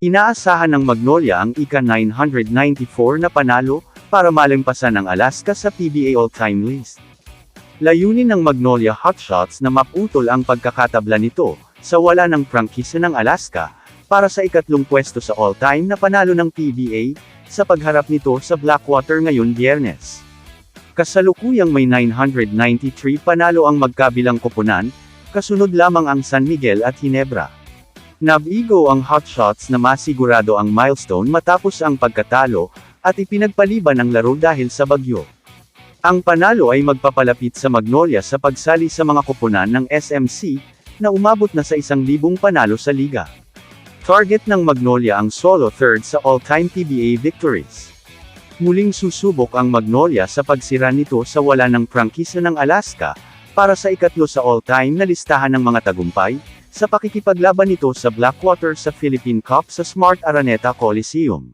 Inaasahan ng Magnolia ang ika-994 na panalo, para malampasan ang Alaska sa PBA all-time list. Layunin ng Magnolia Hotshots na maputol ang pagkakatabla nito, sa wala ng prangkisa ng Alaska, para sa ikatlong pwesto sa all-time na panalo ng PBA, sa pagharap nito sa Blackwater ngayon Biyernes. Kasalukuyang may 993 panalo ang magkabilang koponan, kasunod lamang ang San Miguel at Ginebra. Nabigo ang Hotshots na masigurado ang milestone matapos ang pagkatalo, at ipinagpaliban ang laro dahil sa bagyo. Ang panalo ay magpapalapit sa Magnolia sa pagsali sa mga koponan ng SMC, na umabot na sa 1,000 panalo sa liga. Target ng Magnolia ang solo third sa all-time PBA victories. Muling susubok ang Magnolia sa pagsira nito sa wala ng prangkisa ng Alaska, para sa ikatlo sa all-time na listahan ng mga tagumpay, sa pakikipaglaban nito sa Blackwater sa Philippine Cup sa Smart Araneta Coliseum.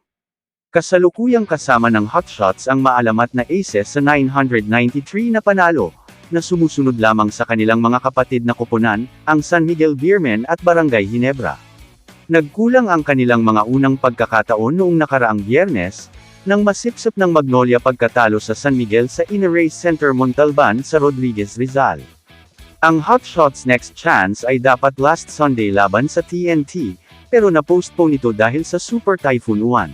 Kasalukuyang kasama ng Hotshots ang maalamat na aces sa 993 na panalo, na sumusunod lamang sa kanilang mga kapatid na koponan, ang San Miguel Beermen at Barangay Ginebra. Nagkulang ang kanilang mga unang pagkakataon noong nakaraang Biyernes, nang masipsip ng Magnolia pagkatalo sa San Miguel sa Inner Center Montalban sa Rodriguez Rizal. Ang Hotshots' next chance ay dapat last Sunday laban sa TNT, pero na-postpone ito dahil sa Super Typhoon Uwan.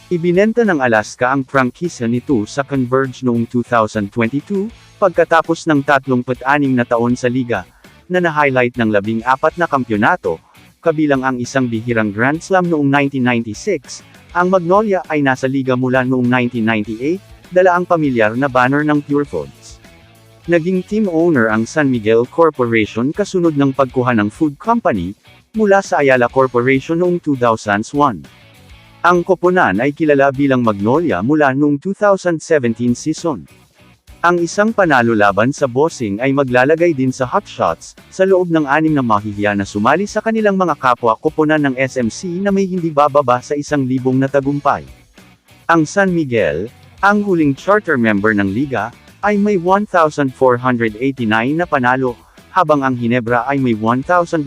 Ibinenta ng Alaska ang prangkisa nito sa Converge noong 2022, pagkatapos ng 36 na taon sa liga, na na-highlight ng 14 na kampyonato, kabilang ang isang bihirang Grand Slam noong 1996, ang Magnolia ay nasa liga mula noong 1998, dala ang pamilyar na banner ng Pure Foods. Naging team owner ang San Miguel Corporation kasunod ng pagkuha ng food company, mula sa Ayala Corporation noong 2001. Ang koponan ay kilala bilang Magnolia mula noong 2017 season. Ang isang panalo laban sa bossing ay maglalagay din sa Hotshots, sa loob ng 6 na mahihiya na sumali sa kanilang mga kapwa koponan ng SMC na may hindi bababa sa 1,000 na tagumpay. Ang San Miguel, ang huling charter member ng liga, ay may 1,489 na panalo, habang ang Ginebra ay may 1,165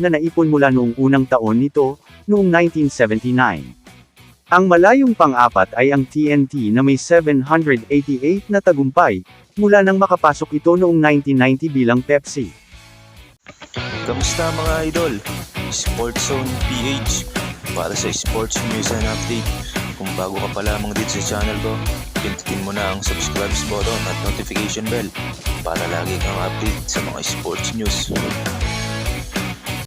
na naipon mula noong unang taon nito, noong 1979. Ang malayong pang-apat ay ang TNT na may 788 na tagumpay, mula nang makapasok ito noong 1990 bilang Pepsi. Kamusta mga idol? Sports Zone PH para sa sports news and update. Kung bago ka pa lamang dito sa channel ko, pindutin mo na ang subscribe button at notification bell para lagi kang update sa mga sports news.